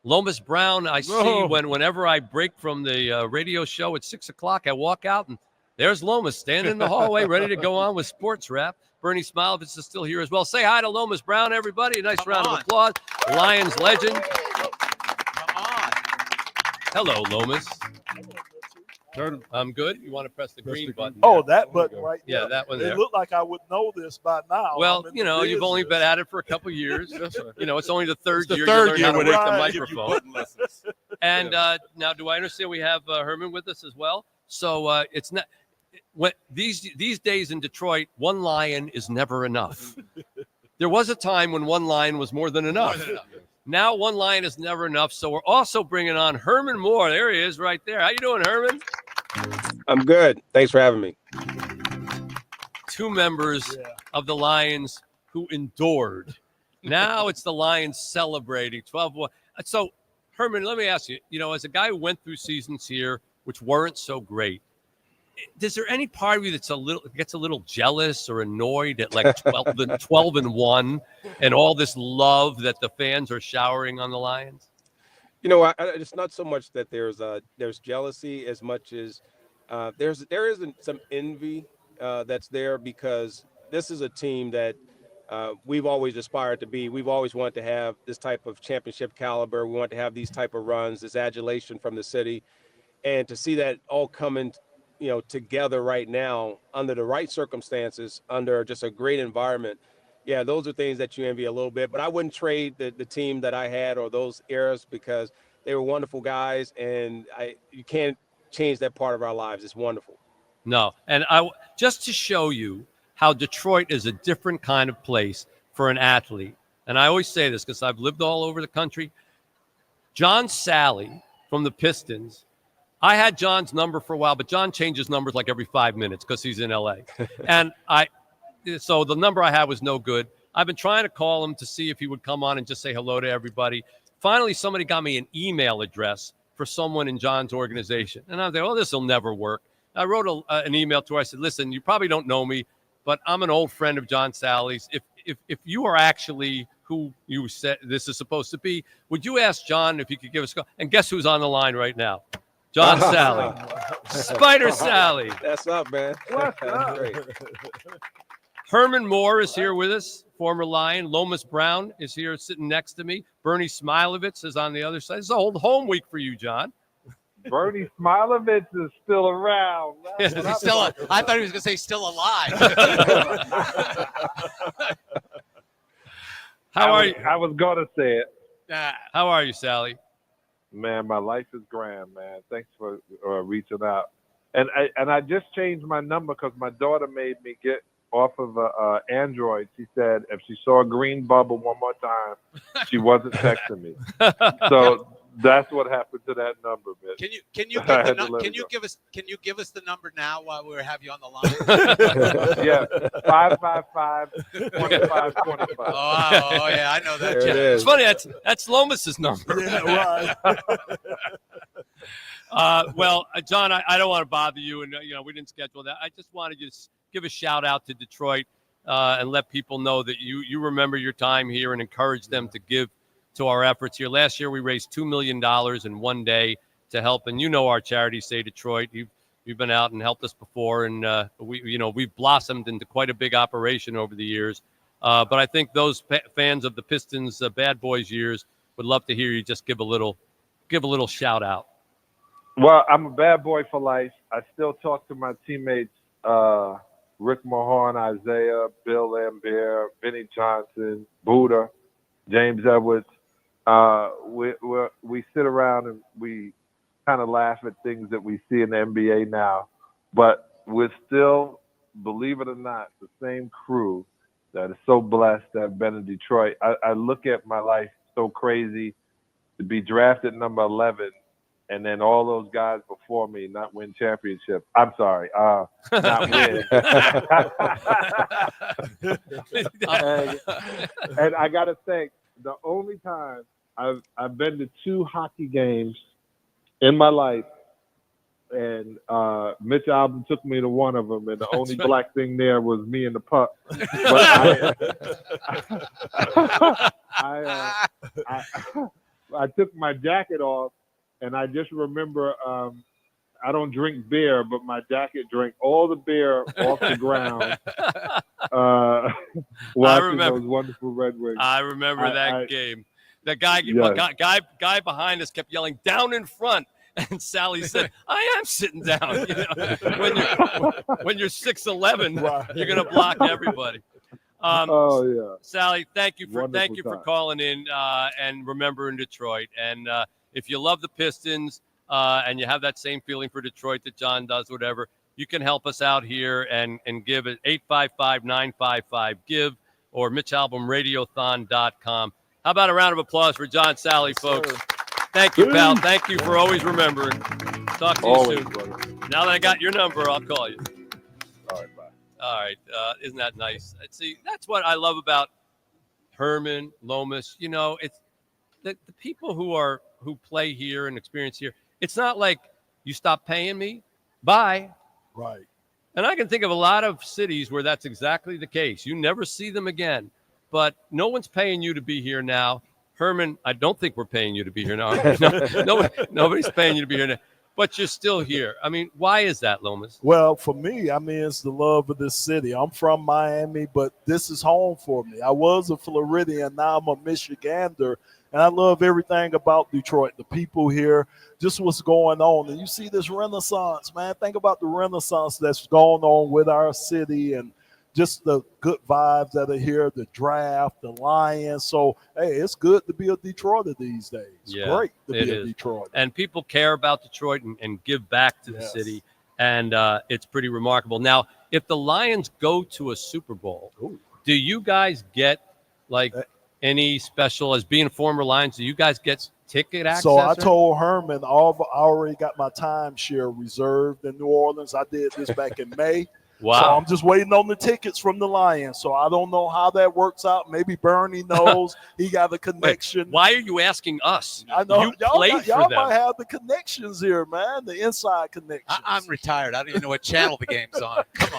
Lomas Brown, I see whenever I break from the radio show at 6 o'clock, I walk out and there's Lomas standing in the hallway ready to go on with sports rap. Bernie Smilovitz is still here as well. Say hi to Lomas Brown, everybody. A nice round of applause. Lions legend. Come on. Hello, Lomas. I'm good. You want to press the green button? Oh, that button right there. Yeah, that one there. It looked like I would know this by now. Well, you've only been at it for a couple years. It's only the third year third you learn year how to when work they the give you microphone. button lessons. And now, do I understand we have Herman with us as well? So it's not these days in Detroit, one lion is never enough. There was a time when one lion was more than enough. Now one lion is never enough. So we're also bringing on Herman Moore. There he is, right there. How you doing, Herman? I'm good. Thanks for having me. Two members of the Lions who endured. Now it's the Lions celebrating 12-1. So, Herman, let me ask you, as a guy who went through seasons here which weren't so great, is there any part of you that's gets a little jealous or annoyed at like 12-1 and all this love that the fans are showering on the Lions? It's not so much that there's jealousy as much as there isn't some envy that's there, because this is a team that we've always aspired to be. We've always wanted to have this type of championship caliber. We want to have these type of runs, this adulation from the city, and to see that all coming, together right now under the right circumstances, under just a great environment. Yeah, those are things that you envy a little bit, but I wouldn't trade the team that I had or those eras, because they were wonderful guys, and you can't change that part of our lives. It's wonderful. No, and just to show you how Detroit is a different kind of place for an athlete, and I always say this because I've lived all over the country. John Salley from the Pistons, I had John's number for a while, but John changes numbers like every 5 minutes because he's in LA. And so the number I had was no good. I've been trying to call him to see if he would come on and just say hello to everybody. Finally, somebody got me an email address for someone in John's organization. And I was like, oh, this will never work. I wrote an email to her. I said, listen, you probably don't know me, but I'm an old friend of John Salley's. If you are actually who you said this is supposed to be, would you ask John if he could give us a call? And guess who's on the line right now? John Salley. Spider Salley. That's up, man. What's up? Great. Herman Moore is here with us, former Lion. Lomas Brown is here sitting next to me. Bernie Smilovitz is on the other side. It's a whole home week for you, John. Bernie Smilovitz is still around. I thought he was going to say still alive. How are you? I was going to say it. How are you, Salley? Man, my life is grand, man. Thanks for reaching out. And I just changed my number because my daughter made me get off of Android. She said if she saw a green bubble one more time, she wasn't texting me. So that's what happened to that number, man. Can you give us the number now while we have you on the line? Yeah, 555-2525. Oh yeah, I know that. It's funny. That's Lomas's number. Yeah, right. Well, John, I don't want to bother you, and we didn't schedule that. I just wanted to give a shout out to Detroit and let people know that you remember your time here and encourage them to give to our efforts here. Last year, we raised $2 million in one day to help, and our charity, Say Detroit. You've been out and helped us before, and we've blossomed into quite a big operation over the years. But I think those fans of the Pistons' bad boys years would love to hear you just give a little shout out. Well, I'm a bad boy for life. I still talk to my teammates, Rick Mahorn, Isaiah, Bill Lambier, Vinnie Johnson, Buddha, James Edwards. We sit around and we kind of laugh at things that we see in the NBA now, but we're still, believe it or not, the same crew that is so blessed to have been in Detroit. I look at my life so crazy to be drafted number 11 and then all those guys before me not win championship. I'm sorry, not win. And I got to think, the only time I've been to 2 hockey games in my life, and Mitch Albom took me to one of them, and the only black thing there was me and the puck. But I took my jacket off, and I just remember I don't drink beer, but my jacket drank all the beer off the ground. Watching those wonderful Red Wings. I remember that game. The guy behind us kept yelling down in front, and Salley said, "I am sitting down." You know, when you're 6'11", you're gonna block everybody. Salley, thank you for calling in and remembering Detroit. And if you love the Pistons and you have that same feeling for Detroit that John does, whatever, you can help us out here and give it 855-955-GIVE or MitchAlbomRadiothon.com. How about a round of applause for John Salley, folks? Thank you, pal. Thank you for always remembering. Talk to you soon. Brother. Now that I got your number, I'll call you. All right, bye. All right. Isn't that nice? See, that's what I love about Herman, Lomas. You know, it's the people who play here and experience here. It's not like you stop paying me. Bye. Right. And I can think of a lot of cities where that's exactly the case. You never see them again. But no one's paying you to be here now. Herman, I don't think we're paying you to be here now. Nobody's paying you to be here now. But you're still here. I mean, why is that, Lomas? Well, for me, I mean, it's the love of this city. I'm from Miami, but this is home for me. I was a Floridian, now I'm a Michigander, and I love everything about Detroit, the people here, just what's going on. And you see this renaissance, man. Think about the renaissance that's going on with our city and just the good vibes that are here, the draft, the Lions. So, hey, it's good to be a Detroiter these days. Yeah, great to be a Detroiter. And people care about Detroit and give back to the city. And it's pretty remarkable. Now, if the Lions go to a Super Bowl, do you guys get, like, any special, as being former Lions, do you guys get ticket access? So I told Herman, I already got my timeshare reserved in New Orleans. I did this back in May. Wow. So I'm just waiting on the tickets from the Lions. So I don't know how that works out. Maybe Bernie knows. He got a connection. Wait, why are you asking us? I know. You played y'all for them. might have the connections here, man. The inside connections. I'm retired. I don't even know what channel the game's on. Come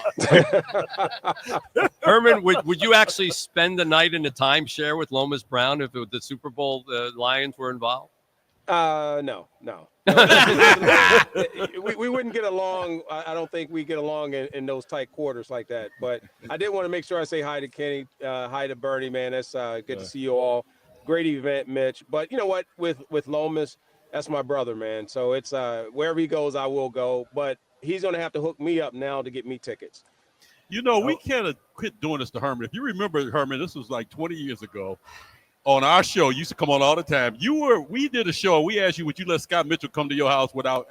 on. Herman, would you actually spend the night in a timeshare with Lomas Brown if the Super Bowl Lions were involved? No. we wouldn't get along. I don't think we get along in those tight quarters like that. But I did want to make sure I say hi to Kenny, hi to Bernie, man. That's good to see you all. Great event, Mitch. But you know what? With Lomas, that's my brother, man. So it's wherever he goes, I will go. But he's going to have to hook me up now to get me tickets. You know, we can't quit doing this to Herman. If you remember, Herman, this was like 20 years ago. On our show, you used to come on all the time. We did a show. We asked you, would you let Scott Mitchell come to your house without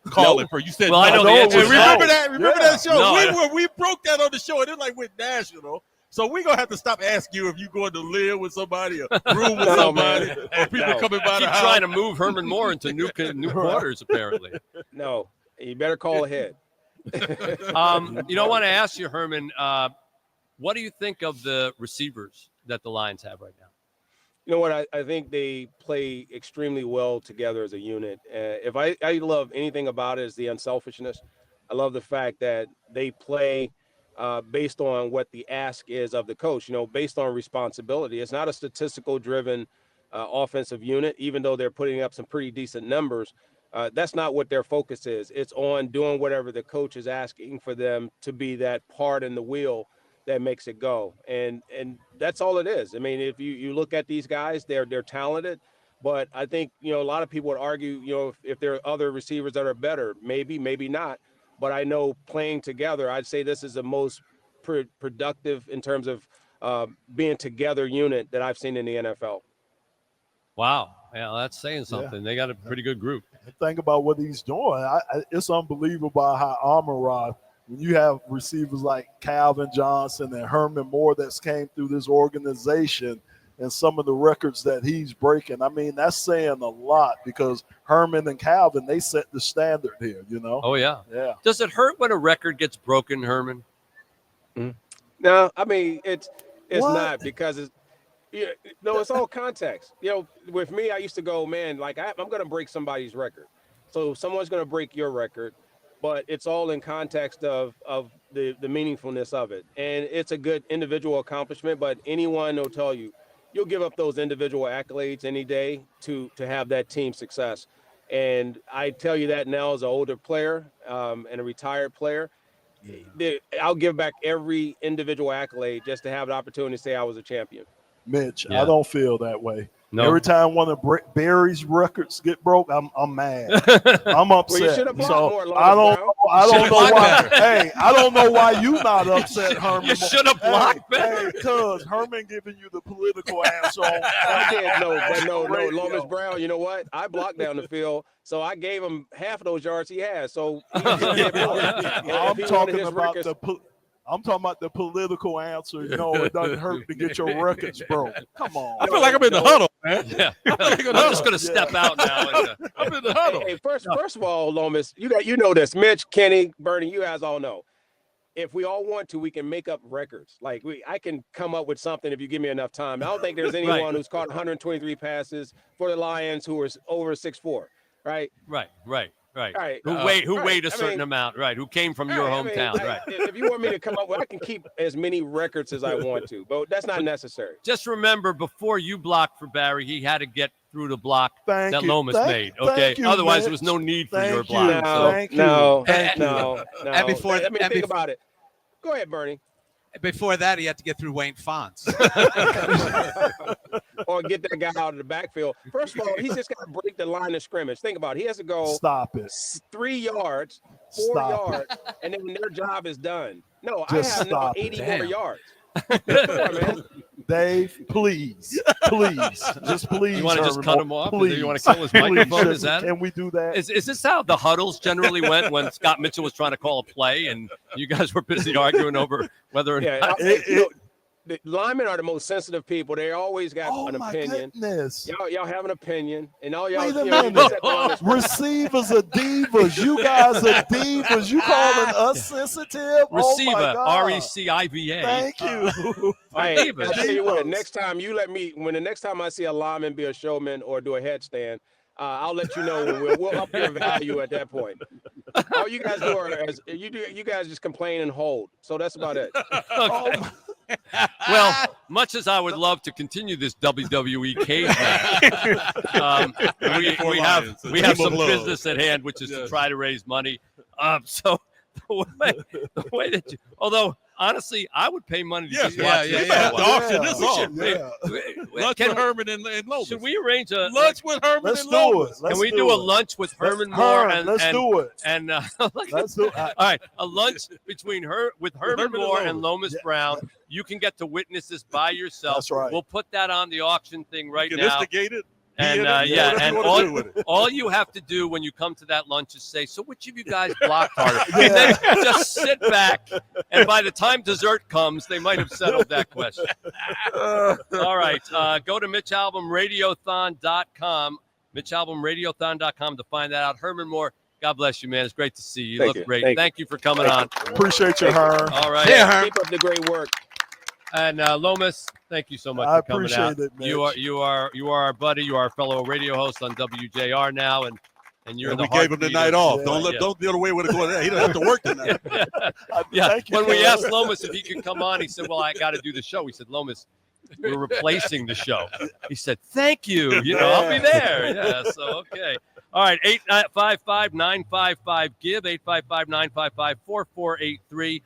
calling for? You said, well, I know the answer. Remember that? Remember that show? No, we broke that on the show, and it like went national. So we're gonna have to stop asking you if you going to live with somebody, or room with somebody, or people coming by the house. Trying to move Herman more into new quarters, apparently. No, you better call ahead. I want to ask you, Herman, what do you think of the receivers that the Lions have right now? You know what? I think they play extremely well together as a unit. If I love anything about it is the unselfishness. I love the fact that they play based on what the ask is of the coach, based on responsibility. It's not a statistical driven offensive unit, even though they're putting up some pretty decent numbers. That's not what their focus is. It's on doing whatever the coach is asking for them to be, that part in the wheel that makes it go. And that's all it is. I mean, if you look at these guys, they're talented, but I think, a lot of people would argue, if there are other receivers that are better, maybe not. But I know playing together, I'd say this is the most productive in terms of being together unit that I've seen in the NFL. Wow. Yeah, that's saying something. Yeah. They got a pretty good group. Think about what he's doing. It's unbelievable how Amon-Ra, when you have receivers like Calvin Johnson and Herman Moore that's came through this organization and some of the records that he's breaking, I mean, that's saying a lot because Herman and Calvin, they set the standard here, Oh, yeah. Yeah. Does it hurt when a record gets broken, Herman? Mm-hmm. No, I mean, it's not, because it's all context. With me, I used to go, man, like I'm going to break somebody's record. So someone's going to break your record. But it's all in context of the meaningfulness of it. And it's a good individual accomplishment, but anyone will tell you, you'll give up those individual accolades any day to have that team success. And I tell you that now as an older player and a retired player, I'll give back every individual accolade just to have the opportunity to say I was a champion. Mitch, Yeah. I don't feel that way. No. Every time one of Barry's records get broke, I'm mad. I'm upset. Well, you should have blocked So more, Lomas I don't Brown. know. I don't know blocked why. better. Hey, I don't know why you not upset, Herman. You should have blocked better. Hey, cuz Herman giving you the political answer on. I did no, radio. Lomas Brown. You know what? I blocked down the field, so I gave him half of those yards he has. So he should get more. And I'm if he talking wanted his about records- I'm talking about the political answer. No, it doesn't hurt to get your records broke. Come on. I feel like I'm in the huddle, man. Yeah. I'm just going to step out now. And, I'm in the huddle. Hey, first of all, Lomas, you know this. Mitch, Kenny, Bernie, you guys all know. If we all want to, we can make up records. Like I can come up with something if you give me enough time. I don't think there's anyone who's caught 123 passes for the Lions who is over 6'4", right? Right. All right. Who weighed a I certain mean, amount, right? Who came from your hometown, right? If you want me to come up with, I can keep as many records as I want to, but that's not necessary. Just remember, before you blocked for Barry, he had to get through the block that Lomas made. Okay, thank you, otherwise Mitch. there was no need for Thank your you. block. No, Thank you. no. And before- Let me and think bef- about it. Go ahead, Bernie. Before that, he had to get through Wayne Fonts. Or get that guy out of the backfield. First of all, he's just got to break the line of scrimmage. Think about it. He has to go Stop it. 3 yards, 4 Stop yards, and then their job is done. No, Just I have now stop it. 80 more Damn. yards. Come on, man. Dave, please. Just please. You want to just Herman, cut him off? Please. You want to kill his Please, microphone? just- Is that? Can we do that? Is this how the huddles generally went when Scott Mitchell was trying to call a play and you guys were busy arguing over whether or Yeah, not? the linemen are the most sensitive people. They always got Oh an my opinion. goodness. Y'all have an opinion, and all y'all. Wait a you know, you minute. sit down and- Receivers are divas. You guys are divas. You calling us sensitive? Receiver, Oh my God. RECIVA. Thank you. Hey, Divas. I tell you what, Divas. next time you let me, when the next time I see a lineman be a showman or do a headstand, I'll let you know. We'll up your value at that point. All you guys do you guys just complain and hold. So that's about it. Okay. Well, much as I would love to continue this WWE cage match, we have Team of some love. business at hand, which is to Yes. try to raise money. So the way that you, although honestly, I would pay money to just watch You this might have show. to auction this We off. should- Yeah. Lunch Can- with Herman and Lomas. Should we arrange a Lunch with Herman Let's and do it. Lomas. Let's Can we do a lunch with Herman Moore and let's do it. and Let's do it. all right, a lunch between Herman Herman and Moore and Lomas. Lomas Yeah. Brown. You can get to witness this by yourself. That's right. We'll put that on the auction thing right You can now. instigate it. And be in it, yeah, whatever and you wanna do with it. all you have to do when you come to that lunch is say, "So which of you guys blocked harder?" And then just sit back, and by the time dessert comes, they might have settled that question. All right, go to MitchAlbomRadiothon.com, MitchAlbomRadiothon.com to find that out. Herman Moore, God bless you, man. It's great to see you. You Thank look you. great. Thank Thank you for coming on. Appreciate you, Herm. All right. Yeah, Herm. Keep up the great work. And Lomas, thank you so much I for coming appreciate out. it, Mitch. You are our buddy. You are our fellow radio host on WJR now, and you're And the we gave him the heartbeat night of- off. Yeah. Don't get away with it going there. He doesn't have to work tonight. Yeah. Thank you, When we Herm. asked Lomas if he could come on, he said, "Well, I got to do the show." We said, "Lomas, we're replacing the show." He said, "Thank you. I'll be there." Yeah. So okay. All right. 855-955-GIVE. 855-955-4483.